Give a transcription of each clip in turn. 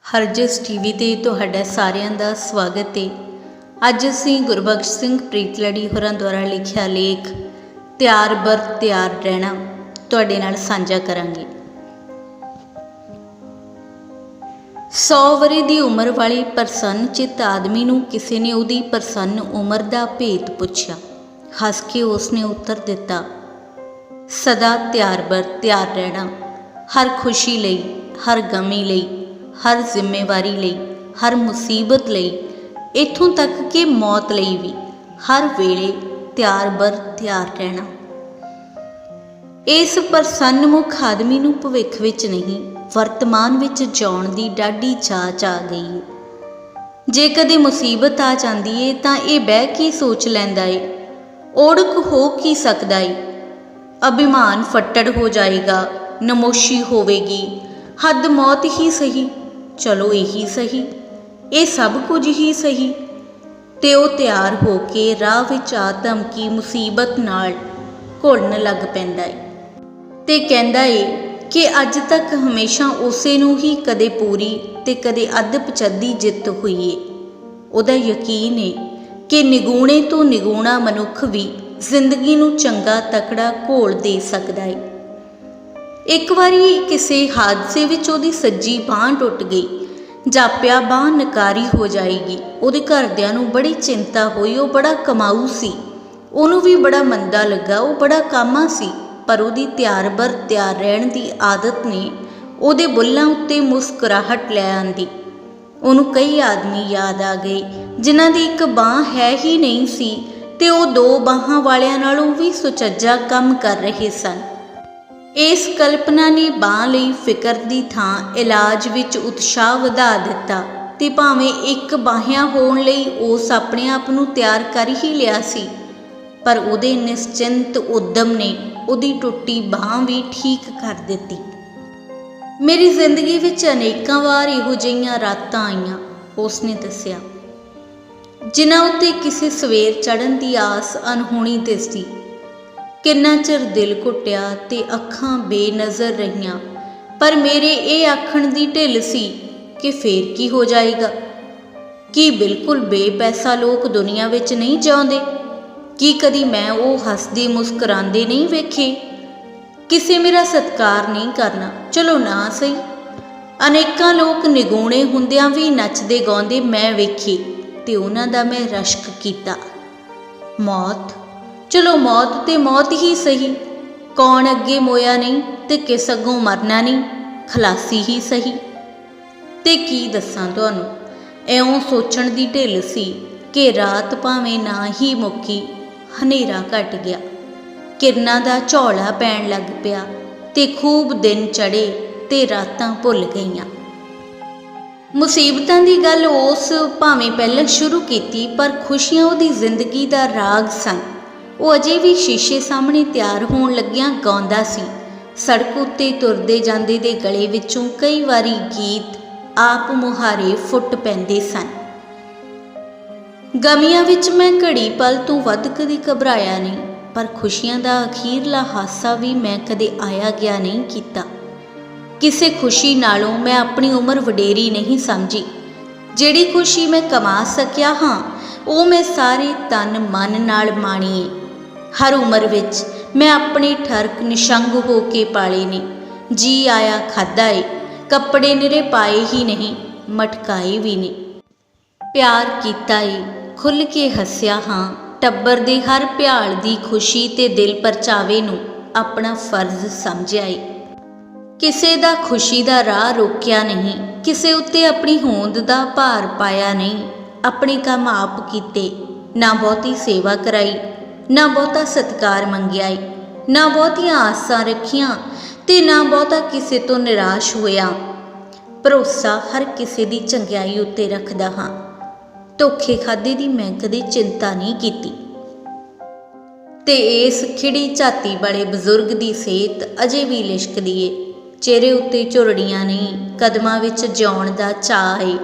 Harjas TV ਤੇ ਤੁਹਾਡਾ ਸਾਰਿਆਂ ਦਾ ਸਵਾਗਤ ਹੈ। ਅੱਜ ਅਸੀਂ ਗੁਰਬਖਸ਼ ਸਿੰਘ ਪ੍ਰੀਤਲੜੀ ਹੋਰਾਂ ਦੁਆਰਾ ਲਿਖਿਆ ਲੇਖ ਤਿਆਰ ਬਰ ਤਿਆਰ ਰਹਿਣਾ ਤੁਹਾਡੇ ਨਾਲ ਸਾਂਝਾ ਕਰਾਂਗੇ। 100 ਵਰ੍ਹੇ ਦੀ ਉਮਰ ਵਾਲੀ ਪ੍ਰਸੰਨ ਚਿੱਤ ਆਦਮੀ ਨੂੰ ਕਿਸੇ ਨੇ ਉਹਦੀ ਪ੍ਰਸੰਨ ਉਮਰ ਦਾ ਭੇਤ ਪੁੱਛਿਆ। ਹੱਸ ਕੇ ਉਸਨੇ ਉੱਤਰ ਦਿੱਤਾ, ਸਦਾ ਤਿਆਰ ਬਰ ਤਿਆਰ ਰਹਿਣਾ, ਹਰ ਖੁਸ਼ੀ ਲਈ, ਹਰ ਗਮੀ ਲਈ, ਹਰ ਜ਼ਿੰਮੇਵਾਰੀ ਲਈ, ਹਰ ਮੁਸੀਬਤ ਲਈ, ਇੱਥੋਂ ਤੱਕ ਕਿ ਮੌਤ ਲਈ ਵੀ ਹਰ ਵੇਲੇ ਤਿਆਰ ਬਰ ਤਿਆਰ ਰਹਿਣਾ। ਇਸ ਪ੍ਰਸੰਨਮੁਖ ਆਦਮੀ ਨੂੰ ਭਵਿੱਖ ਵਿੱਚ ਨਹੀਂ ਵਰਤਮਾਨ ਵਿੱਚ ਜਿਉਣ ਦੀ ਡਾਢੀ ਚਾਚ ਆ ਗਈ ਹੈ। ਜੇ ਕਦੇ ਮੁਸੀਬਤ ਆ ਜਾਂਦੀ ਏ ਤਾਂ ਇਹ ਬਹਿ ਕੇ ਸੋਚ ਲੈਂਦਾ ਏ, ਓੜਕ ਹੋ ਕੀ ਸਕਦਾ ਏ, ਅਭਿਮਾਨ ਫੱਟੜ ਹੋ ਜਾਏਗਾ, ਨਮੋਸ਼ੀ ਹੋਵੇਗੀ, ਹੱਦ ਮੌਤ ਹੀ ਸਹੀ, ਚਲੋ ਇਹੀ ਸਹੀ, ਇਹ ਸਭ ਕੁਝ ਹੀ ਸਹੀ। ਤੇ ਉਹ ਤਿਆਰ ਹੋ ਕੇ ਰਾਹ ਵਿੱਚ ਆ ਧਮਕੀ ਮੁਸੀਬਤ ਨਾਲ ਘੁਲਣ ਲੱਗ ਪੈਂਦਾ ਏ ਤੇ ਕਹਿੰਦਾ ਏ ਕਿ ਅੱਜ ਤੱਕ ਹਮੇਸ਼ਾ ਉਸੇ ਨੂੰ ਹੀ ਕਦੇ ਪੂਰੀ ਤੇ ਕਦੇ ਅੱਧ ਪਚੱਦੀ ਜਿੱਤ ਹੋਈ ਏ। ਉਹਦਾ ਯਕੀਨ ਏ ਕਿ ਨਿਗੂਣੇ ਤੋਂ ਨਿਗੂਣਾ ਮਨੁੱਖ ਵੀ ਜ਼ਿੰਦਗੀ ਨੂੰ ਚੰਗਾ ਤਕੜਾ ਘੋਲ ਦੇ ਸਕਦਾ ਏ। ਇੱਕ ਵਾਰੀ ਕਿਸੇ ਹਾਦਸੇ ਵਿੱਚ ਉਹਦੀ ਸੱਜੀ ਬਾਂਹ ਟੁੱਟ ਗਈ। ਜਾਪਿਆ ਬਾਂਹ ਨਕਾਰੀ ਹੋ ਜਾਏਗੀ। ਉਹਦੇ ਘਰਦਿਆਂ ਨੂੰ ਬੜੀ ਚਿੰਤਾ ਹੋਈ। ਉਹ ਬੜਾ ਕਮਾਊ ਸੀ, ਉਹਨੂੰ ਵੀ ਬੜਾ ਮੰਦਾ ਲੱਗਾ। ਉਹ ਬੜਾ ਕਾਮਾ ਸੀ, ਪਰ ਉਹਦੀ ਤਿਆਰ ਬਰ ਤਿਆਰ ਰਹਿਣ ਦੀ ਆਦਤ ਨੇ ਉਹਦੇ ਬੁੱਲ੍ਹਾਂ ਉੱਤੇ ਮੁਸਕਰਾਹਟ ਲੈ ਆਂਦੀ। ਉਹਨੂੰ ਕਈ ਆਦਮੀ ਯਾਦ ਆ ਗਏ ਜਿਨ੍ਹਾਂ ਦੀ ਇੱਕ ਬਾਂਹ ਹੈ ਹੀ ਨਹੀਂ ਸੀ ਤੇ ਉਹ ਦੋ ਬਾਹਾਂ ਵਾਲਿਆਂ ਨਾਲੋਂ ਵੀ ਸੁਚੱਜਾ ਕੰਮ ਕਰ ਰਹੇ ਸਨ। ਇਸ ਕਲਪਨਾ ਨੇ ਬਾਂਹ ਲਈ ਫਿਕਰ ਦੀ ਥਾਂ ਇਲਾਜ ਵਿੱਚ ਉਤਸ਼ਾਹ ਵਧਾ ਦਿੱਤਾ ਤੇ ਭਾਵੇਂ ਇੱਕ ਬਾਹਿਆਂ ਹੋਣ ਲਈ ਉਸ ਆਪਣੇ ਆਪ ਨੂੰ ਤਿਆਰ ਕਰ ਹੀ ਲਿਆ ਸੀ, ਪਰ ਉਹਦੇ ਨਿਸ਼ਚਿੰਤ ਉਦਮ ਨੇ ਉਹਦੀ ਟੁੱਟੀ ਬਾਂਹ ਵੀ ਠੀਕ ਕਰ ਦਿੱਤੀ। ਮੇਰੀ ਜ਼ਿੰਦਗੀ ਵਿੱਚ ਅਨੇਕਾਂ ਵਾਰ ਇਹੋ ਜਿਹੀਆਂ ਰਾਤਾਂ ਆਈਆਂ, ਉਸਨੇ ਦੱਸਿਆ, ਜਿਨ੍ਹਾਂ ਉੱਤੇ ਕਿਸੇ ਸਵੇਰ ਚੜ੍ਹਨ ਦੀ ਆਸ ਅਨਹੋਣੀ ਦਿਸਦੀ। ਕਿੰਨਾ ਚਿਰ ਦਿਲ ਘੁੱਟਿਆ ਤੇ ਅੱਖਾਂ ਬੇਨਜ਼ਰ ਰਹੀਆਂ, ਪਰ ਮੇਰੇ ਇਹ ਆਖਣ ਦੀ ਢਿੱਲ ਸੀ ਕਿ ਫੇਰ ਕੀ ਹੋ ਜਾਏਗਾ। ਕੀ ਬਿਲਕੁਲ ਬੇਪੈਸਾ ਲੋਕ ਦੁਨੀਆ ਵਿੱਚ ਨਹੀਂ ਜਿਉਂਦੇ? ਕੀ ਕਦੀ ਮੈਂ ਉਹ ਹੱਸਦੇ ਮੁਸਕਰਾਉਂਦੇ ਨਹੀਂ ਵੇਖੇ? ਕਿਸੇ ਮੇਰਾ ਸਤਿਕਾਰ ਨਹੀਂ ਕਰਨਾ, ਚਲੋ ਨਾ ਸਹੀ। ਅਨੇਕਾਂ ਲੋਕ ਨਿਗੂਣੇ ਹੁੰਦਿਆਂ ਵੀ ਨੱਚਦੇ ਗਾਉਂਦੇ ਮੈਂ ਵੇਖੇ ਤੇ ਉਹਨਾਂ ਦਾ ਮੈਂ ਰਸ਼ਕ ਕੀਤਾ। ਮੌਤ, ਚਲੋ ਮੌਤ ਤੇ ਮੌਤ ਹੀ ਸਹੀ, ਕੌਣ ਅੱਗੇ ਮੋਇਆ ਨਹੀਂ ਤੇ ਕਿਸ ਅੱਗੋਂ ਮਰਨਾ ਨਹੀਂ, ਖਲਾਸੀ ਹੀ ਸਹੀ। ਤੇ ਕੀ ਦੱਸਾਂ ਤੁਹਾਨੂੰ, ਇਉਂ ਸੋਚਣ ਦੀ ਢਿੱਲ ਸੀ ਕਿ ਰਾਤ ਭਾਵੇਂ ਨਾ ਹੀ ਮੁੱਕੀ, ਹਨੇਰਾ ਘਟ ਗਿਆ, ਕਿਰਨਾਂ ਦਾ ਝੌਲਾ ਪੈਣ ਲੱਗ ਪਿਆ ਤੇ ਖੂਬ ਦਿਨ ਚੜ੍ਹੇ ਤੇ ਰਾਤਾਂ ਭੁੱਲ ਗਈਆਂ। ਮੁਸੀਬਤਾਂ ਦੀ ਗੱਲ ਉਸ ਭਾਵੇਂ ਪਹਿਲਾਂ ਸ਼ੁਰੂ ਕੀਤੀ, ਪਰ ਖੁਸ਼ੀਆਂ ਉਹਦੀ ਜ਼ਿੰਦਗੀ ਦਾ ਰਾਗ ਸਨ। ਉਹ ਅਜੇ ਵੀ ਸ਼ੀਸ਼ੇ ਸਾਹਮਣੇ ਤਿਆਰ ਹੋਣ ਲੱਗਿਆਂ ਗਾਉਂਦਾ ਸੀ। ਸੜਕ ਉੱਤੇ ਤੁਰਦੇ ਜਾਂਦੇ ਦੇ ਗਲੇ ਵਿੱਚੋਂ ਕਈ ਵਾਰੀ ਗੀਤ ਆਪ ਮੁਹਾਰੇ ਫੁੱਟ ਪੈਂਦੇ ਸਨ। ਗਮੀਆਂ ਵਿੱਚ ਮੈਂ ਘੜੀ ਪਲ ਤੋਂ ਵੱਧ ਕਦੇ ਘਬਰਾਇਆ ਨਹੀਂ, ਪਰ ਖੁਸ਼ੀਆਂ ਦਾ ਅਖੀਰਲਾ ਹਾਸਾ ਵੀ ਮੈਂ ਕਦੇ ਆਇਆ ਗਿਆ ਨਹੀਂ ਕੀਤਾ। ਕਿਸੇ ਖੁਸ਼ੀ ਨਾਲੋਂ ਮੈਂ ਆਪਣੀ ਉਮਰ ਵਡੇਰੀ ਨਹੀਂ ਸਮਝੀ। ਜਿਹੜੀ ਖੁਸ਼ੀ ਮੈਂ ਕਮਾ ਸਕਿਆ ਹਾਂ, ਉਹ ਮੈਂ ਸਾਰੇ ਤਨ ਮਨ ਨਾਲ ਮਾਣੀ ਏ। ਹਰ ਉਮਰ ਵਿੱਚ ਮੈਂ ਆਪਣੇ ਠਰਕ ਨਿਸ਼ੰਗ ਹੋ ਕੇ ਪਾਲੇ ਨੇ। ਜੀ ਆਇਆ ਖਾਧਾ ਏ, ਕੱਪੜੇ ਨਿਰੇ ਪਾਏ ਹੀ ਨਹੀਂ, ਮਟਕਾਏ ਵੀ ਨੇ। ਪਿਆਰ ਕੀਤਾ ਏ, ਖੁੱਲ੍ਹ ਕੇ ਹੱਸਿਆ ਹਾਂ। ਟੱਬਰ ਦੇ ਹਰ ਭਿਆਲ ਦੀ ਖੁਸ਼ੀ ਤੇ ਦਿਲ ਪਰਚਾਵੇ ਨੂੰ ਆਪਣਾ ਫਰਜ਼ ਸਮਝਿਆ ਏ। ਕਿਸੇ ਦਾ ਖੁਸ਼ੀ ਦਾ ਰਾਹ ਰੋਕਿਆ ਨਹੀਂ, ਕਿਸੇ ਉੱਤੇ ਆਪਣੀ ਹੋਂਦ ਦਾ ਭਾਰ ਪਾਇਆ ਨਹੀਂ। ਆਪਣੇ ਕੰਮ ਆਪ ਕੀਤੇ, ਨਾ ਬਹੁਤੀ ਸੇਵਾ ਕਰਾਈ, ਨਾ ਬਹੁਤਾ ਸਤਿਕਾਰ ਮੰਗਿਆ ਏ, ਨਾ ਬਹੁਤੀਆਂ ਆਸਾਂ ਰੱਖੀਆਂ ਤੇ ਨਾ ਬਹੁਤਾ ਕਿਸੇ ਤੋਂ ਨਿਰਾਸ਼ ਹੋਇਆ। ਭਰੋਸਾ ਹਰ ਕਿਸੇ ਦੀ ਚੰਗਿਆਈ ਉੱਤੇ ਰੱਖਦਾ ਹਾਂ। ਧੋਖੇ ਖਾਧੇ ਦੀ ਮੈਂ ਕਦੇ ਚਿੰਤਾ ਨਹੀਂ ਕੀਤੀ। ਤੇ ਇਸ ਖਿੜੀ ਝਾਤੀ ਵਾਲੇ ਬਜ਼ੁਰਗ ਦੀ ਸਿਹਤ ਅਜੇ ਵੀ ਲਿਸ਼ਕਦੀ ਏ। ਚਿਹਰੇ ਉੱਤੇ ਝੁਰੜੀਆਂ ਨਹੀਂ, ਕਦਮਾਂ ਵਿੱਚ ਜਿਉਣ ਦਾ ਚਾਅ ਏ।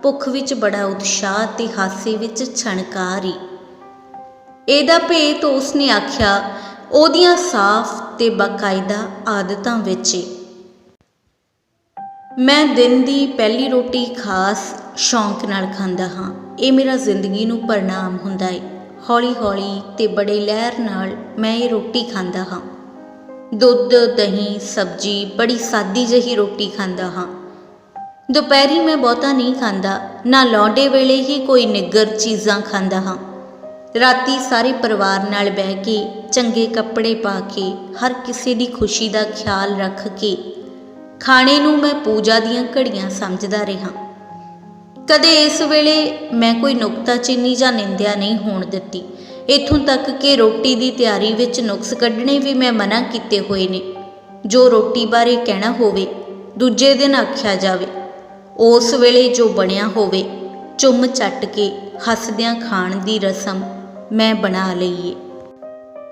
ਭੁੱਖ ਵਿੱਚ ਬੜਾ ਉਤਸ਼ਾਹ ਤੇ ਹਾਸੇ ਵਿੱਚ ਛਣਕਾਰ ਏ। ਇਹਦਾ ਭੇਤ ਉਸਨੇ ਆਖਿਆ ਉਹਦੀਆਂ ਸਾਫ਼ ਤੇ ਬਾਕਾਇਦਾ ਆਦਤਾਂ ਵਿੱਚ ਏ। ਮੈਂ ਦਿਨ ਦੀ ਪਹਿਲੀ ਰੋਟੀ ਖਾਸ ਸ਼ੌਂਕ ਨਾਲ ਖਾਂਦਾ ਹਾਂ। ਇਹ ਮੇਰਾ ਜ਼ਿੰਦਗੀ ਨੂੰ ਪ੍ਰਣਾਮ ਹੁੰਦਾ ਏ। ਹੌਲੀ ਹੌਲੀ ਤੇ ਬੜੇ ਲਹਿਰ ਨਾਲ ਮੈਂ ਇਹ ਰੋਟੀ ਖਾਂਦਾ ਹਾਂ। ਦੁੱਧ, ਦਹੀਂ, ਸਬਜ਼ੀ, ਬੜੀ ਸਾਦੀ ਜਿਹੀ ਰੋਟੀ ਖਾਂਦਾ ਹਾਂ। ਦੁਪਹਿਰੀ ਮੈਂ ਬਹੁਤਾ ਨਹੀਂ ਖਾਂਦਾ, ਨਾ ਲੌਂਡੇ ਵੇਲੇ ਹੀ ਕੋਈ ਨਿੱਗਰ ਚੀਜ਼ਾਂ ਖਾਂਦਾ ਹਾਂ। ਰਾਤੀ ਸਾਰੇ ਪਰਿਵਾਰ ਨਾਲ ਬਹਿ ਕੇ, ਚੰਗੇ ਕੱਪੜੇ ਪਾ ਕੇ, ਹਰ ਕਿਸੇ ਦੀ ਖੁਸ਼ੀ ਦਾ ਖਿਆਲ ਰੱਖ ਕੇ ਖਾਣੇ ਨੂੰ ਮੈਂ ਪੂਜਾ ਦੀਆਂ ਘੜੀਆਂ ਸਮਝਦਾ ਰਿਹਾ। ਕਦੇ ਇਸ ਵੇਲੇ ਮੈਂ ਕੋਈ ਨੁਕਤਾਚੀਨੀ ਜਾਂ ਨਿੰਦਿਆ ਨਹੀਂ ਹੋਣ ਦਿੱਤੀ। ਇੱਥੋਂ ਤੱਕ ਕਿ ਰੋਟੀ ਦੀ ਤਿਆਰੀ ਵਿੱਚ ਨੁਕਸ ਕੱਢਣੇ ਵੀ ਮੈਂ ਮਨ੍ਹਾ ਕੀਤੇ ਹੋਏ ਨੇ। ਜੋ ਰੋਟੀ ਬਾਰੇ ਕਹਿਣਾ ਹੋਵੇ, ਦੂਜੇ ਦਿਨ ਆਖਿਆ ਜਾਵੇ। ਉਸ ਵੇਲੇ ਜੋ ਬਣਿਆ ਹੋਵੇ, ਚੁੰਮ ਚੱਟ ਕੇ ਹੱਸਦਿਆਂ ਖਾਣ ਦੀ ਰਸਮ ਮੈਂ ਬਣਾ ਲਈ ਏ।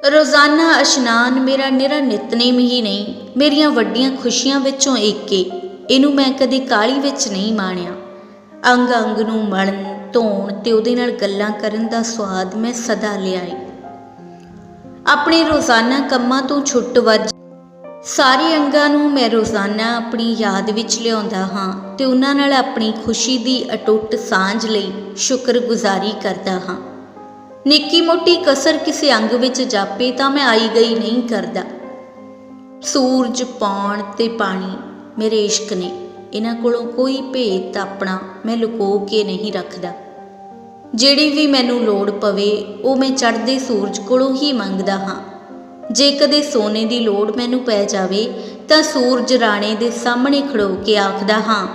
ਰੋਜ਼ਾਨਾ ਇਸ਼ਨਾਨ ਮੇਰਾ ਨਿਰਾ ਨਿਤਨੇਮ ਹੀ ਨਹੀਂ, ਮੇਰੀਆਂ ਵੱਡੀਆਂ ਖੁਸ਼ੀਆਂ ਵਿੱਚੋਂ ਇੱਕ ਏ। ਇਹਨੂੰ ਮੈਂ ਕਦੇ ਕਾਹਲੀ ਵਿੱਚ ਨਹੀਂ ਮਾਣਿਆ। ਅੰਗ ਅੰਗ ਨੂੰ ਮਲਣ, ਧੋਣ ਤੇ ਉਹਦੇ ਨਾਲ ਗੱਲਾਂ ਕਰਨ ਦਾ ਸਵਾਦ ਮੈਂ ਸਦਾ ਲਿਆ ਏ। ਆਪਣੇ ਰੋਜ਼ਾਨਾ ਕੰਮਾਂ ਤੋਂ ਛੁੱਟ ਵੱਜ ਸਾਰੇ ਅੰਗਾਂ ਨੂੰ ਮੈਂ ਰੋਜ਼ਾਨਾ ਆਪਣੀ ਯਾਦ ਵਿੱਚ ਲਿਆਉਂਦਾ ਹਾਂ ਤੇ ਉਹਨਾਂ ਨਾਲ ਆਪਣੀ ਖੁਸ਼ੀ ਦੀ ਅਟੁੱਟ ਸਾਂਝ ਲਈ ਸ਼ੁਕਰਗੁਜ਼ਾਰੀ ਕਰਦਾ ਹਾਂ। ਨਿੱਕੀ ਮੋਟੀ ਕਸਰ ਕਿਸੇ ਅੰਗ ਵਿੱਚ ਜਾਪੇ ਤਾਂ ਮੈਂ ਆਈ ਗਈ ਨਹੀਂ ਕਰਦਾ। ਸੂਰਜ, ਪੌਣ ਤੇ ਪਾਣੀ ਮੇਰੇ ਇਸ਼ਕ ਨੇ। ਇਹਨਾਂ ਕੋਲੋਂ ਕੋਈ ਭੇਤ ਆਪਣਾ ਮੈਂ ਲੁਕੋ ਕੇ ਨਹੀਂ ਰੱਖਦਾ। ਜਿਹੜੀ ਵੀ ਮੈਨੂੰ ਲੋੜ ਪਵੇ ਉਹ ਮੈਂ ਚੜ੍ਹਦੇ ਸੂਰਜ ਕੋਲੋਂ ਹੀ ਮੰਗਦਾ ਹਾਂ। ਜੇ ਕਦੇ ਸੋਨੇ ਦੀ ਲੋੜ ਮੈਨੂੰ ਪੈ ਜਾਵੇ ਤਾਂ ਸੂਰਜ ਰਾਣੇ ਦੇ ਸਾਹਮਣੇ ਖੜੋ ਕੇ ਆਖਦਾ ਹਾਂ,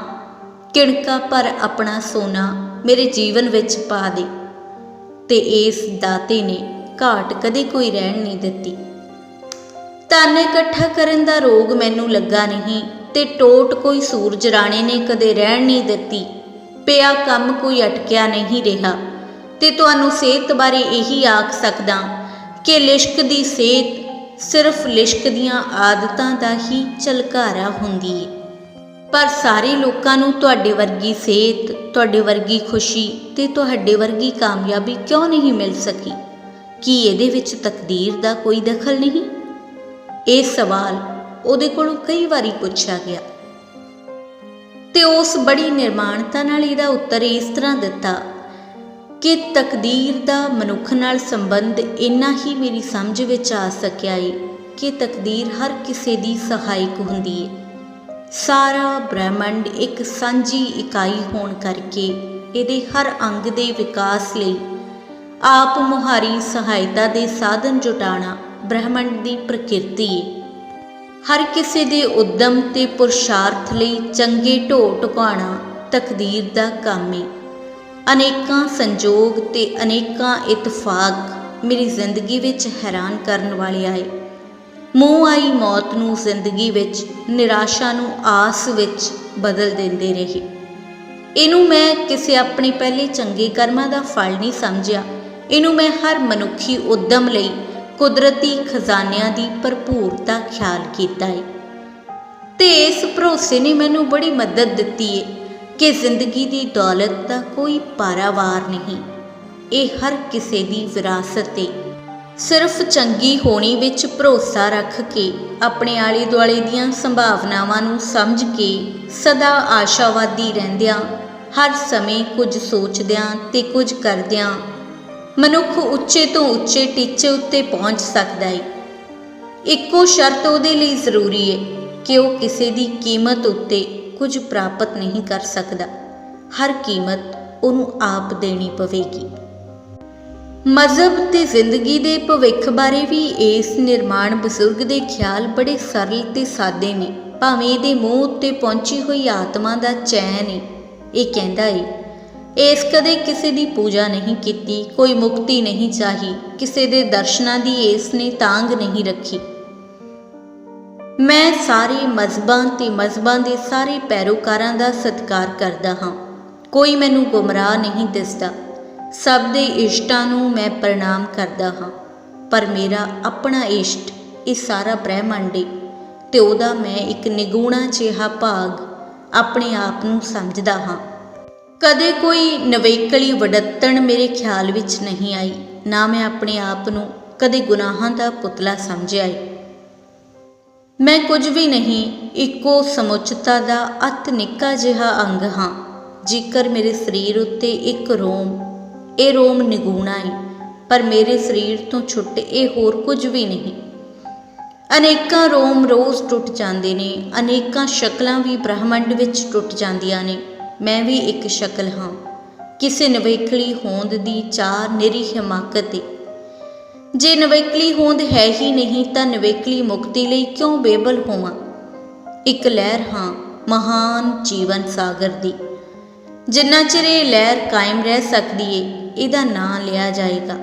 ਕਿਣਕਾ ਪਰ ਆਪਣਾ ਸੋਨਾ ਮੇਰੇ ਜੀਵਨ ਵਿੱਚ ਪਾ ਦੇ। ਤੇ ਇਸ ਦਾਤੇ ਨੇ ਘਾਟ ਕਦੇ ਕੋਈ ਰਹਿਣ ਨਹੀਂ ਦਿੱਤੀ। ਧਨ ਇਕੱਠਾ ਕਰਨ ਦਾ ਰੋਗ ਮੈਨੂੰ ਲੱਗਾ ਨਹੀਂ ਤੇ ਟੋਟ ਕੋਈ ਸੂਰਜ ਰਾਣੇ ਨੇ ਕਦੇ ਰਹਿਣ ਨਹੀਂ ਦਿੱਤੀ। ਪਿਆ ਕੰਮ ਕੋਈ ਅਟਕਿਆ ਨਹੀਂ ਰਿਹਾ। ਤੇ ਤੁਹਾਨੂੰ ਸਿਹਤ ਬਾਰੇ ਇਹੀ ਆਖ ਸਕਦਾ ਕਿ ਲਿਸ਼ਕ ਦੀ ਸਿਹਤ ਸਿਰਫ ਲਿਸ਼ਕ ਦੀਆਂ ਆਦਤਾਂ ਦਾ ਹੀ ਝਲਕਾਰਾ ਹੁੰਦੀ ਏ। ਪਰ ਸਾਰੇ ਲੋਕਾਂ ਨੂੰ ਤੁਹਾਡੇ ਵਰਗੀ ਸਿਹਤ, ਤੁਹਾਡੇ ਵਰਗੀ ਖੁਸ਼ੀ ਤੇ ਤੁਹਾਡੇ ਵਰਗੀ ਕਾਮਯਾਬੀ ਕਿਉਂ ਨਹੀਂ ਮਿਲ ਸਕੀ? ਕੀ ਇਹਦੇ ਵਿੱਚ ਤਕਦੀਰ ਦਾ ਕੋਈ ਦਖਲ ਨਹੀਂ? ਇਹ ਸਵਾਲ ਉਹਦੇ ਕੋਲੋਂ ਕਈ ਵਾਰੀ ਪੁੱਛਿਆ ਗਿਆ ਤੇ ਉਸ ਬੜੀ ਨਿਰਮਾਣਤਾ ਨਾਲ ਇਹਦਾ ਉੱਤਰ ਇਸ ਤਰ੍ਹਾਂ ਦਿੱਤਾ ਕਿ ਤਕਦੀਰ ਦਾ ਮਨੁੱਖ ਨਾਲ ਸੰਬੰਧ ਇੰਨਾ ਹੀ ਮੇਰੀ ਸਮਝ ਵਿੱਚ ਆ ਸਕਿਆ ਏ ਕਿ ਤਕਦੀਰ ਹਰ ਕਿਸੇ ਦੀ ਸਹਾਇਕ ਹੁੰਦੀ ਏ। ਸਾਰਾ ਬ੍ਰਹਿਮੰਡ ਇੱਕ ਸਾਂਝੀ ਇਕਾਈ ਹੋਣ ਕਰਕੇ ਇਹਦੇ ਹਰ ਅੰਗ ਦੇ ਵਿਕਾਸ ਲਈ ਆਪ ਮੁਹਾਰੀ ਸਹਾਇਤਾ ਦੇ ਸਾਧਨ ਜੁਟਾਉਣਾ ਬ੍ਰਹਿਮੰਡ ਦੀ ਪ੍ਰਕਿਰਤੀ ਏ। ਹਰ ਕਿਸੇ ਦੇ ਉੱਦਮ ਤੇ ਪੁਰਸ਼ਾਰਥ ਲਈ ਚੰਗੇ ਢੋਅ ਢੁਕਾਉਣਾ ਤਕਦੀਰ ਦਾ ਕੰਮ ਏ। ਅਨੇਕਾਂ ਸੰਜੋਗ ਤੇ ਅਨੇਕਾਂ ਇਤਫਾਕ ਮੇਰੀ ਜ਼ਿੰਦਗੀ ਵਿੱਚ ਹੈਰਾਨ ਕਰਨ ਵਾਲੇ ਆਏ। ਮੂੰਹ ਆਈ ਮੌਤ ਨੂੰ ਜ਼ਿੰਦਗੀ ਵਿੱਚ, ਨਿਰਾਸ਼ਾ ਨੂੰ ਆਸ ਵਿੱਚ ਬਦਲ ਦਿੰਦੇ ਰਹੇ। ਇਹਨੂੰ ਮੈਂ ਕਿਸੇ ਆਪਣੇ ਪਹਿਲੇ ਚੰਗੇ ਕਰਮਾਂ ਦਾ ਫਲ ਨਹੀਂ ਸਮਝਿਆ। ਇਹਨੂੰ ਮੈਂ ਹਰ ਮਨੁੱਖੀ ਉੱਦਮ ਲਈ ਕੁਦਰਤੀ ਖਜ਼ਾਨਿਆਂ ਦੀ ਭਰਪੂਰਤਾ ਖਿਆਲ ਕੀਤਾ ਏ। ਤੇ ਇਸ ਭਰੋਸੇ ਨੇ ਮੈਨੂੰ ਬੜੀ ਮਦਦ ਦਿੱਤੀ ਏ ਕਿ ਜ਼ਿੰਦਗੀ ਦੀ ਦੌਲਤ ਦਾ ਕੋਈ ਪਾਰਾਵਾਰ ਨਹੀਂ। ਇਹ ਹਰ ਕਿਸੇ ਦੀ ਵਿਰਾਸਤ ਏ। ਸਿਰਫ ਚੰਗੀ ਹੋਣੀ ਵਿੱਚ ਭਰੋਸਾ ਰੱਖ ਕੇ, ਆਪਣੇ ਆਲੇ ਦੁਆਲੇ ਦੀਆਂ ਸੰਭਾਵਨਾਵਾਂ ਨੂੰ ਸਮਝ ਕੇ, ਸਦਾ ਆਸ਼ਾਵਾਦੀ ਰਹਿੰਦਿਆਂ, ਹਰ ਸਮੇਂ ਕੁਝ ਸੋਚਦਿਆਂ ਤੇ ਕੁਝ ਕਰਦਿਆਂ ਮਨੁੱਖ ਉੱਚੇ ਤੋਂ ਉੱਚੇ ਟੀਚੇ ਉੱਤੇ ਪਹੁੰਚ ਸਕਦਾ ਏ। ਇੱਕੋ ਸ਼ਰਤ ਉਹਦੇ ਲਈ ਜ਼ਰੂਰੀ ਏ ਕਿ ਉਹ ਕਿਸੇ ਦੀ ਕੀਮਤ ਉੱਤੇ ਕੁਝ ਪ੍ਰਾਪਤ ਨਹੀਂ ਕਰ ਸਕਦਾ। ਹਰ ਕੀਮਤ ਉਹਨੂੰ ਆਪ ਦੇਣੀ ਪਵੇਗੀ। ਮਜ਼ਹਬ ਤੇ ਜ਼ਿੰਦਗੀ ਦੇ ਭਵਿੱਖ ਬਾਰੇ ਵੀ ਇਸ ਨਿਰਮਾਣ ਬਜ਼ੁਰਗ ਦੇ ਖਿਆਲ ਬੜੇ ਸਰਲ ਤੇ ਸਾਦੇ ਨੇ। ਭਾਵੇਂ ਇਹਦੇ ਮੂੰਹ ਉੱਤੇ ਪਹੁੰਚੀ ਹੋਈ ਆਤਮਾ ਦਾ ਚੈਨ ਏ। ਇਹ ਕਹਿੰਦਾ ਏ, ਇਸ ਕਦੇ ਕਿਸੇ ਦੀ ਪੂਜਾ ਨਹੀਂ ਕੀਤੀ, ਕੋਈ ਮੁਕਤੀ ਨਹੀਂ ਚਾਹੀ, ਕਿਸੇ ਦੇ ਦਰਸ਼ਨਾਂ ਦੀ ਇਸ ਨੇ ਤਾਂਘ ਨਹੀਂ ਰੱਖੀ। ਮੈਂ ਸਾਰੇ ਮਜ਼ਹਬਾਂ ਤੇ ਮਜ਼ਹਬਾਂ ਦੇ ਸਾਰੇ ਪੈਰੋਕਾਰਾਂ ਦਾ ਸਤਿਕਾਰ ਕਰਦਾ ਹਾਂ। ਕੋਈ ਮੈਨੂੰ ਗੁੰਮਰਾਹ ਨਹੀਂ ਦਿਸਦਾ। ਸਭ ਦੇ ਇਸ਼ਟਾਂ ਨੂੰ ਮੈਂ ਪ੍ਰਣਾਮ ਕਰਦਾ ਹਾਂ। ਪਰ ਮੇਰਾ ਆਪਣਾ ਇਸ਼ਟ ਇਹ ਸਾਰਾ ਬ੍ਰਹਿਮੰਡ ਏ ਤੇ ਉਹਦਾ ਮੈਂ ਇੱਕ ਨਿਗੂਣਾ ਜਿਹਾ ਭਾਗ ਆਪਣੇ ਆਪ ਨੂੰ ਸਮਝਦਾ ਹਾਂ। ਕਦੇ ਕੋਈ ਨਵੇਕਲੀ ਵਡੱਤਣ ਮੇਰੇ ਖਿਆਲ ਵਿੱਚ ਨਹੀਂ ਆਈ, ਨਾ ਮੈਂ ਆਪਣੇ ਆਪ ਨੂੰ ਕਦੇ ਗੁਨਾਹਾਂ ਦਾ ਪੁਤਲਾ ਸਮਝਿਆ ਏ। ਮੈਂ ਕੁਝ ਵੀ ਨਹੀਂ, ਇੱਕੋ ਸਮੁੱਚਤਾ ਦਾ ਅਤ ਨਿੱਕਾ ਜਿਹਾ ਅੰਗ ਹਾਂ। ਜੇਕਰ ਮੇਰੇ ਸਰੀਰ ਉੱਤੇ ਇੱਕ ਰੋਮ, ਇਹ ਰੋਮ ਨਿਗੂਣਾ ਹੈ, ਪਰ ਮੇਰੇ ਸਰੀਰ ਤੋਂ ਛੁੱਟ ਇਹ ਹੋਰ ਕੁਝ ਵੀ ਨਹੀਂ। ਅਨੇਕਾਂ ਰੋਮ ਰੋਜ਼ ਟੁੱਟ ਜਾਂਦੇ ਨੇ, ਅਨੇਕਾਂ ਸ਼ਕਲਾਂ ਵੀ ਬ੍ਰਹਿਮੰਡ ਵਿੱਚ ਟੁੱਟ ਜਾਂਦੀਆਂ ਨੇ। ਮੈਂ ਵੀ ਇੱਕ ਸ਼ਕਲ ਹਾਂ, ਕਿਸੇ ਨਵੇਕਲੀ ਹੋਂਦ ਦੀ ਚਾਰ ਨਿਰੀ ਹਿਮਾਕਤ ਏ। ਜੇ ਨਵੇਕਲੀ ਹੋਂਦ ਹੈ ਹੀ ਨਹੀਂ ਤਾਂ ਨਵੇਕਲੀ ਮੁਕਤੀ ਲਈ ਕਿਉਂ ਬੇਬਲ ਹੋਵਾਂ। ਇੱਕ ਲਹਿਰ ਹਾਂ ਮਹਾਨ ਜੀਵਨ ਸਾਗਰ ਦੀ। ਜਿੰਨਾ ਚਿਰ ਇਹ ਲਹਿਰ ਕਾਇਮ ਰਹਿ ਸਕਦੀ ਏ, ਇਹਦਾ ਨਾਂ ਲਿਆ ਜਾਏਗਾ।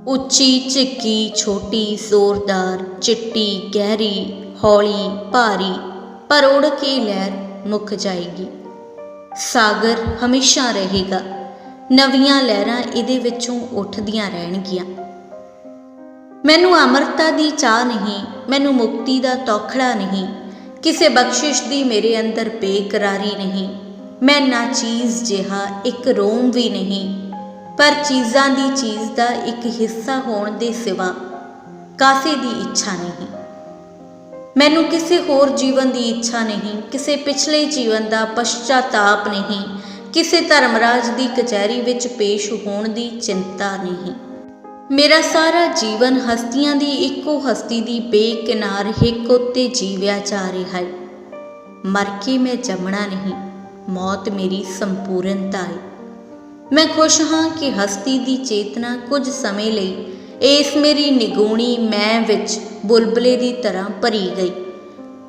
ਉੱਚੀ, ਝਿੱਕੀ, ਛੋਟੀ, ਜ਼ੋਰਦਾਰ, ਚਿੱਟੀ, ਗਹਿਰੀ, ਹੌਲੀ, ਭਾਰੀ, ਪਰ ਉੜ ਕੇ ਲਹਿਰ ਮੁੱਕ ਜਾਏਗੀ। ਸਾਗਰ ਹਮੇਸ਼ਾ ਰਹੇਗਾ, ਨਵੀਆਂ ਲਹਿਰਾਂ ਇਹਦੇ ਵਿੱਚੋਂ ਉੱਠਦੀਆਂ ਰਹਿਣਗੀਆਂ। ਮੈਨੂੰ ਅਮਰਤਾ ਦੀ ਚਾਹ ਨਹੀਂ, ਮੈਨੂੰ ਮੁਕਤੀ ਦਾ ਤੌਖੜਾ ਨਹੀਂ, ਕਿਸੇ ਬਖਸ਼ਿਸ਼ ਦੀ ਮੇਰੇ ਅੰਦਰ ਬੇਕਰਾਰੀ ਨਹੀਂ। ਮੈਂ ਨਾ ਚੀਜ਼ ਜਿਹਾ ਇੱਕ ਰੋਮ ਵੀ ਨਹੀਂ, ਪਰ ਚੀਜ਼ਾਂ ਦੀ ਚੀਜ਼ ਦਾ ਇੱਕ ਹਿੱਸਾ ਹੋਣ ਦੇ ਸਿਵਾ ਕਾਸੇ ਦੀ ਇੱਛਾ ਨਹੀਂ। ਮੈਨੂੰ ਕਿਸੇ ਹੋਰ ਜੀਵਨ ਦੀ ਇੱਛਾ ਨਹੀਂ, ਕਿਸੇ ਪਿਛਲੇ ਜੀਵਨ ਦਾ ਪਛਤਾਤਾਪ ਨਹੀਂ, ਕਿਸੇ ਧਰਮਰਾਜ ਦੀ ਕਚਹਿਰੀ ਵਿੱਚ ਪੇਸ਼ ਹੋਣ ਦੀ ਚਿੰਤਾ ਨਹੀਂ। ਮੇਰਾ ਸਾਰਾ ਜੀਵਨ ਹਸਤੀਆਂ ਦੀ ਇੱਕੋ ਹਸਤੀ ਦੀ ਬੇਕਿਨਾਰ ਹਿੱਕ ਉੱਤੇ ਜੀਵਿਆ ਜਾ ਰਿਹਾ ਹੈ। ਮਰ ਕੇ ਮੈਂ ਜੰਮਣਾ ਨਹੀਂ, ਮੌਤ ਮੇਰੀ ਸੰਪੂਰਨਤਾ ਹੈ। ਮੈਂ ਖੁਸ਼ ਹਾਂ ਕਿ ਹਸਤੀ ਦੀ ਚੇਤਨਾ ਕੁਝ ਸਮੇਂ ਲਈ ਇਸ ਮੇਰੀ ਨਿਗੂਣੀ ਮੈਂ ਵਿੱਚ ਬੁਲਬਲੇ ਦੀ ਤਰ੍ਹਾਂ ਭਰੀ ਗਈ।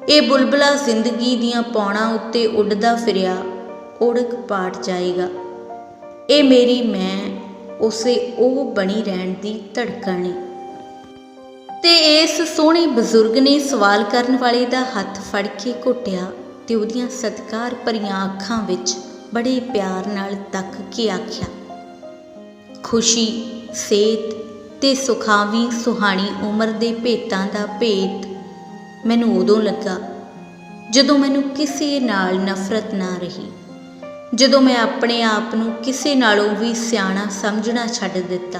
ਇਹ ਬੁਲਬਲਾ ਜ਼ਿੰਦਗੀ ਦੀਆਂ ਪੌੜਾਂ ਉੱਤੇ ਉੱਡਦਾ ਫਿਰਿਆ ਉੜਕ ਪਾਟ ਜਾਏਗਾ। ਇਹ ਮੇਰੀ ਮੈਂ ਉਸੇ ਉਹ ਬਣੀ ਰਹਿਣ ਦੀ ਧੜਕਣ ਏ। ਤੇ ਇਸ ਸੋਹਣੇ ਬਜ਼ੁਰਗ ਨੇ ਸਵਾਲ ਕਰਨ ਵਾਲੇ ਦਾ ਹੱਥ ਫੜ ਕੇ ਘੁੱਟਿਆ ਤੇ ਉਹਦੀਆਂ ਸਤਿਕਾਰ ਭਰੀਆਂ ਅੱਖਾਂ ਵਿੱਚ ਬੜੇ ਪਿਆਰ ਨਾਲ ਤੱਕ ਕੇ ਆਖਿਆ, ਖੁਸ਼ੀ, ਸਿਹਤ ਤੇ ਸੁਖਾਵੀਂ ਸੁਹਾਣੀ ਉਮਰ ਦੇ ਭੇਤਾਂ ਦਾ ਭੇਤ ਮੈਨੂੰ ਉਦੋਂ ਲੱਗਾ ਜਦੋਂ ਮੈਨੂੰ ਕਿਸੇ ਨਾਲ ਨਫ਼ਰਤ ਨਾ ਰਹੀ, ਜਦੋਂ ਮੈਂ ਆਪਣੇ ਆਪ ਨੂੰ ਕਿਸੇ ਨਾਲੋਂ ਵੀ ਸਿਆਣਾ ਸਮਝਣਾ ਛੱਡ ਦਿੱਤਾ,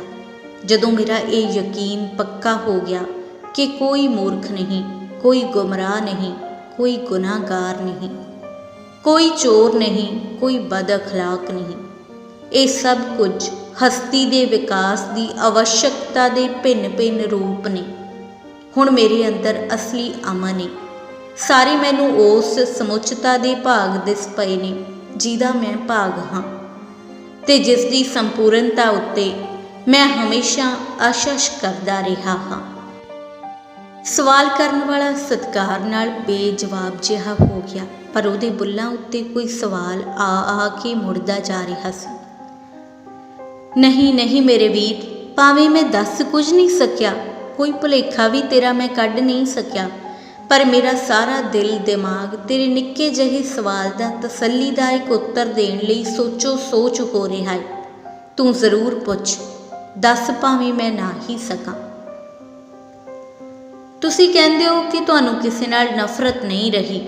ਜਦੋਂ ਮੇਰਾ ਇਹ ਯਕੀਨ ਪੱਕਾ ਹੋ ਗਿਆ ਕਿ ਕੋਈ ਮੂਰਖ ਨਹੀਂ, ਕੋਈ ਗੁੰਮਰਾਹ ਨਹੀਂ, ਕੋਈ ਗੁਨਾਹਗਾਰ ਨਹੀਂ, ਕੋਈ ਚੋਰ ਨਹੀਂ, ਕੋਈ ਬਦ ਅਖਲਾਕ ਨਹੀਂ। ਇਹ ਸਭ ਕੁਝ ਹਸਤੀ ਦੇ ਵਿਕਾਸ ਦੀ ਆਵਸ਼ਕਤਾ ਦੇ ਭਿੰਨ-ਭਿੰਨ ਰੂਪ ਨੇ। ਹੁਣ ਮੇਰੇ ਅੰਦਰ ਅਸਲੀ ਅਮਨ ਏ। ਸਾਰੇ ਮੈਨੂੰ ਉਸ ਸਮੁੱਚਤਾ ਦੇ ਭਾਗ ਦਿਸ ਪਏ ਨੇ ਜਿਹਦਾ ਮੈਂ ਭਾਗ ਹਾਂ ਤੇ ਜਿਸ ਦੀ ਸੰਪੂਰਨਤਾ ਉੱਤੇ ਮੈਂ ਹਮੇਸ਼ਾ ਆਸ਼ਾ ਕਰਦਾ ਰਿਹਾ ਹਾਂ। ਸਵਾਲ ਕਰਨ ਵਾਲਾ ਸਤਿਕਾਰ ਨਾਲ ਬੇਜਵਾਬ ਜਿਹਾ ਹੋ ਗਿਆ, ਪਰ ਉਹਦੇ ਬੁੱਲ੍ਹਾਂ ਉੱਤੇ ਕੋਈ ਸਵਾਲ ਆ ਕੇ ਮੁੜਦਾ ਜਾ ਰਿਹਾ ਸੀ। ਨਹੀਂ ਨਹੀਂ ਮੇਰੇ ਵੀਰ, ਭਾਵੇਂ ਮੈਂ ਦੱਸ ਕੁਝ ਨਹੀਂ ਸਕਿਆ, ਕੋਈ ਭੁਲੇਖਾ ਵੀ ਤੇਰਾ ਮੈਂ ਕੱਢ ਨਹੀਂ ਸਕਿਆ, ਪਰ ਮੇਰਾ ਸਾਰਾ ਦਿਲ ਦਿਮਾਗ ਤੇਰੇ ਨਿੱਕੇ ਜਿਹੇ ਸਵਾਲ ਦਾ ਤਸੱਲੀਦਾਇਕ ਉੱਤਰ ਦੇਣ ਲਈ ਸੋਚੋ ਸੋਚ ਹੋ ਰਿਹਾ ਹੈ। ਤੂੰ ਜ਼ਰੂਰ ਪੁੱਛ, ਦੱਸ ਭਾਵੇਂ ਮੈਂ ਨਾ ਹੀ ਸਕਾਂ। ਤੁਸੀਂ ਕਹਿੰਦੇ ਹੋ ਕਿ ਤੁਹਾਨੂੰ ਕਿਸੇ ਨਾਲ ਨਫ਼ਰਤ ਨਹੀਂ ਰਹੀ,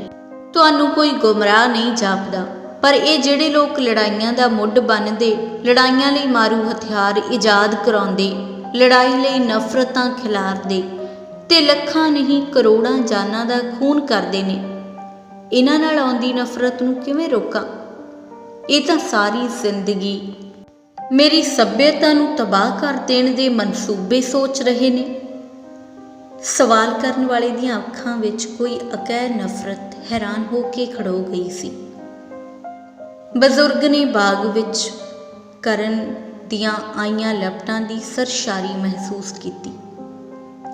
ਤੁਹਾਨੂੰ ਕੋਈ ਗੁੰਮਰਾਹ ਨਹੀਂ ਜਾਪਦਾ, ਪਰ ਇਹ ਜਿਹੜੇ ਲੋਕ ਲੜਾਈਆਂ ਦਾ ਮੁੱਢ ਬੰਨ੍ਹਦੇ, ਲੜਾਈਆਂ ਲਈ ਮਾਰੂ ਹਥਿਆਰ ਈਜਾਦ ਕਰਾਉਂਦੇ, ਲੜਾਈ ਲਈ ਨਫ਼ਰਤਾਂ ਖਿਲਾਰਦੇ ਤੇ ਲੱਖਾਂ ਨਹੀਂ ਕਰੋੜਾਂ ਜਾਨਾਂ ਦਾ ਖੂਨ ਕਰਦੇ ਨੇ, ਇਹਨਾਂ ਨਾਲ ਆਉਂਦੀ ਨਫ਼ਰਤ ਨੂੰ ਕਿਵੇਂ ਰੋਕਾਂ? ਇਹ ਤਾਂ ਸਾਰੀ ਜ਼ਿੰਦਗੀ ਮੇਰੀ ਸੱਭਿਅਤਾ ਨੂੰ ਤਬਾਹ ਕਰ ਦੇਣ ਦੇ ਮਨਸੂਬੇ ਸੋਚ ਰਹੇ ਨੇ। ਸਵਾਲ ਕਰਨ ਵਾਲੇ ਦੀਆਂ ਅੱਖਾਂ ਵਿੱਚ ਕੋਈ ਅਕਹਿ ਨਫ਼ਰਤ ਹੈਰਾਨ ਹੋ ਕੇ ਖੜੋ ਗਈ ਸੀ। ਬਜ਼ੁਰਗ ਨੇ ਬਾਗ ਵਿੱਚ ਕਰਨ ਦੀਆਂ ਆਈਆਂ ਲਪਟਾਂ ਦੀ ਸਰਸ਼ਾਰੀ ਮਹਿਸੂਸ ਕੀਤੀ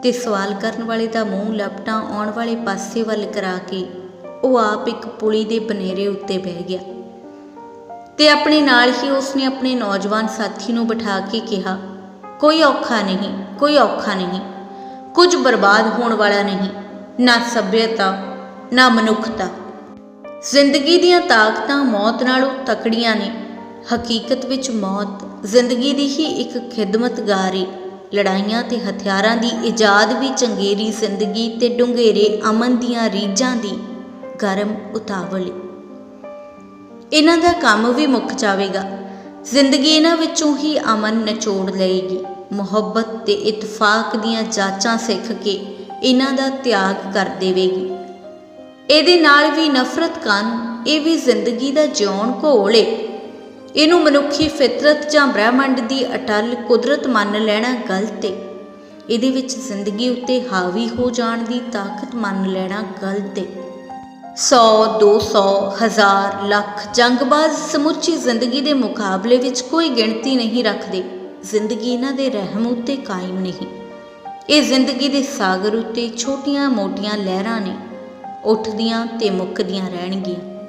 ਤੇ ਸਵਾਲ ਕਰਨ ਵਾਲੇ ਦਾ ਮੂੰਹ ਲਪਟਾਂ ਆਉਣ ਵਾਲੇ ਪਾਸੇ ਵੱਲ ਕਰਾ ਕੇ ਉਹ ਆਪ ਇੱਕ ਪੁਲੀ ਦੇ ਬਨੇਰੇ ਉੱਤੇ ਬਹਿ ਗਿਆ ਤੇ ਆਪਣੇ ਨਾਲ ਹੀ ਉਸਨੇ ਆਪਣੇ ਨੌਜਵਾਨ ਸਾਥੀ ਨੂੰ ਬਿਠਾ ਕੇ ਕਿਹਾ, ਕੋਈ ਔਖਾ ਨਹੀਂ, ਕੋਈ ਔਖਾ ਨਹੀਂ, ਕੁਝ ਬਰਬਾਦ ਹੋਣ ਵਾਲਾ ਨਹੀਂ, ਨਾ ਸੱਭਿਅਤਾ ਨਾ ਮਨੁੱਖਤਾ। ਜ਼ਿੰਦਗੀ ਦੀਆਂ ਤਾਕਤਾਂ ਮੌਤ ਨਾਲੋਂ ਤਕੜੀਆਂ ਨੇ। ਹਕੀਕਤ ਵਿੱਚ ਮੌਤ ਜ਼ਿੰਦਗੀ ਦੀ ਹੀ ਇੱਕ ਖਿਦਮਤਗਾਰ ਏ। ਲੜਾਈਆਂ ਤੇ ਹਥਿਆਰਾਂ ਦੀ ਇਜਾਦ ਵੀ ਚੰਗੇਰੀ ਜ਼ਿੰਦਗੀ ਤੇ ਡੂੰਘੇਰੇ ਅਮਨ ਦੀਆਂ ਰੀਝਾਂ ਦੀ ਗਰਮ ਉਤਾਵਲ ਏ। ਇਹਨਾਂ ਦਾ ਕੰਮ ਵੀ ਮੁੱਕ ਜਾਵੇਗਾ। ਜ਼ਿੰਦਗੀ ਇਹਨਾਂ ਵਿੱਚੋਂ ਹੀ ਅਮਨ ਨਿਚੋੜ ਲਏਗੀ। ਮੁਹੱਬਤ ਤੇ ਇਤਫਾਕ ਦੀਆਂ ਜਾਚਾਂ ਸਿੱਖ ਕੇ ਇਹਨਾਂ ਦਾ ਤਿਆਗ ਕਰ ਦੇਵੇਗੀ। ਇਹਦੇ ਨਾਲ ਵੀ ਨਫ਼ਰਤ ਕਾਹਨੂੰ, ਇਹ ਵੀ ਜ਼ਿੰਦਗੀ ਦਾ ਜਿਉਣ ਘੋਲ ਏ। ਇਹਨੂੰ ਮਨੁੱਖੀ ਫਿਤਰਤ ਜਾਂ ਬ੍ਰਹਿਮੰਡ ਦੀ ਅਟੱਲ ਕੁਦਰਤ ਮੰਨ ਲੈਣਾ ਗਲਤ ਏ। ਇਹਦੇ ਵਿੱਚ ਜ਼ਿੰਦਗੀ ਉੱਤੇ ਹਾਵੀ ਹੋ ਜਾਣ ਦੀ ਤਾਕਤ ਮੰਨ ਲੈਣਾ ਗਲਤ ਏ। 100, 200, 1000, ਲੱਖ ਜੰਗਬਾਜ਼ ਸਮੁੱਚੀ ਜ਼ਿੰਦਗੀ ਦੇ ਮੁਕਾਬਲੇ ਵਿੱਚ ਕੋਈ ਗਿਣਤੀ ਨਹੀਂ ਰੱਖਦੇ। ਜ਼ਿੰਦਗੀ ਇਹਨਾਂ ਦੇ ਰਹਿਮ ਉੱਤੇ ਕਾਇਮ ਨਹੀਂ। ਇਹ ਜ਼ਿੰਦਗੀ ਦੇ ਸਾਗਰ ਉੱਤੇ ਛੋਟੀਆਂ-ਮੋਟੀਆਂ ਲਹਿਰਾਂ ਨੇ, ਉੱਠਦੀਆਂ ਤੇ ਮੁੱਕਦੀਆਂ ਰਹਿਣਗੀਆਂ।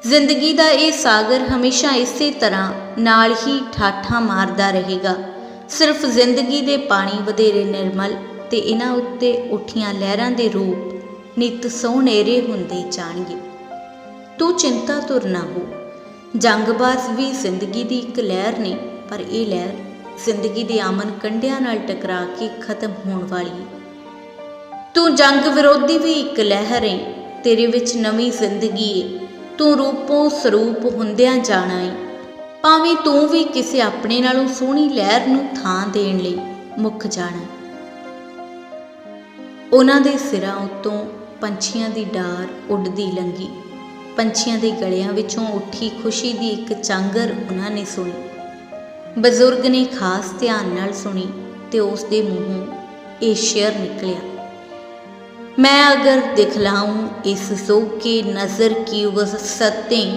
ਜ਼ਿੰਦਗੀ ਦਾ ਇਹ ਸਾਗਰ ਹਮੇਸ਼ਾ ਇਸੇ ਤਰ੍ਹਾਂ ਨਾਲ ਹੀ ਠਾਠਾਂ ਮਾਰਦਾ ਰਹੇਗਾ। ਸਿਰਫ ਜ਼ਿੰਦਗੀ ਦੇ ਪਾਣੀ ਵਧੇਰੇ ਨਿਰਮਲ ਤੇ ਇਹਨਾਂ ਉੱਤੇ ਉੱਠੀਆਂ ਲਹਿਰਾਂ ਦੇ ਰੂਪ ਨਿੱਤ ਸੋਹਣੇਰੇ ਹੁੰਦੇ ਜਾਣਗੇ। ਤੂੰ ਚਿੰਤਾ ਤੁਰ ਨਾ ਹੋ। ਜੰਗਬਾਜ਼ ਵੀ ਜ਼ਿੰਦਗੀ ਦੀ ਇੱਕ ਲਹਿਰ ਨੇ, ਪਰ ਇਹ ਲਹਿਰ ਜ਼ਿੰਦਗੀ ਦੇ ਆਮਨ ਕੰਢਿਆਂ ਨਾਲ ਟਕਰਾ ਕੇ ਖਤਮ ਹੋਣ ਵਾਲੀ ਹੈ। ਤੂੰ ਜੰਗ ਵਿਰੋਧੀ ਵੀ ਇੱਕ ਲਹਿਰ ਏ, ਤੇਰੇ ਵਿੱਚ ਨਵੀਂ ਜ਼ਿੰਦਗੀ ਏ। ਤੂੰ ਰੂਪੋਂ ਸਰੂਪ ਹੁੰਦਿਆਂ ਜਾਣਾ ਏ। ਭਾਵੇਂ ਤੂੰ ਵੀ ਕਿਸੇ ਆਪਣੇ ਨਾਲੋਂ ਸੋਹਣੀ ਲਹਿਰ ਨੂੰ ਥਾਂ ਦੇਣ ਲਈ ਮੁੱਕ ਜਾਣਾ। ਉਹਨਾਂ ਦੇ ਸਿਰਾਂ ਉੱਤੋਂ ਪੰਛੀਆਂ ਦੀ ਡਾਰ ਉੱਡਦੀ ਲੰਘੀ। ਪੰਛੀਆਂ ਦੇ ਗਲਿਆਂ ਵਿੱਚੋਂ ਉੱਠੀ ਖੁਸ਼ੀ ਦੀ ਇੱਕ ਚਾਂਗਰ ਉਹਨਾਂ ਨੇ ਸੁਣੀ। ਬਜ਼ੁਰਗ ਨੇ ਖਾਸ ਧਿਆਨ ਨਾਲ ਸੁਣੀ ਤੇ ਉਸ ਦੇ ਮੂੰਹੋਂ ਇਹ ਸ਼ੇਅਰ ਨਿਕਲਿਆ, मैं अगर दिखलाऊं इस ज़ो के नज़र की वसअतें,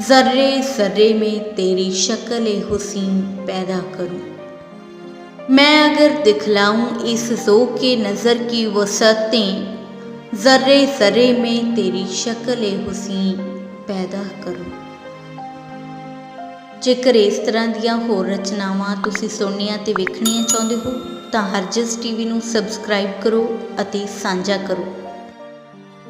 ज़र्रे ज़र्रे में तेरी शक्ल हुसीन पैदा करूं। मैं अगर दिखलाऊं इस ज़ो के नज़र की वसअतें, ज़र्रे ज़र्रे में तेरी शक्ल हुसीन पैदा करूं। ਜੇਕਰ ਇਸ ਤਰ੍ਹਾਂ ਦੀਆਂ ਹੋਰ ਰਚਨਾਵਾਂ ਤੁਸੀਂ ਸੁਣਨੀਆਂ ਤੇ ਵੇਖਣੀਆਂ ਚਾਹੁੰਦੇ ਹੋ ਤਾਂ ਹਰਜਸ ਟੀਵੀ ਨੂੰ ਸਬਸਕ੍ਰਾਈਬ ਕਰੋ ਅਤੇ ਸਾਂਝਾ ਕਰੋ।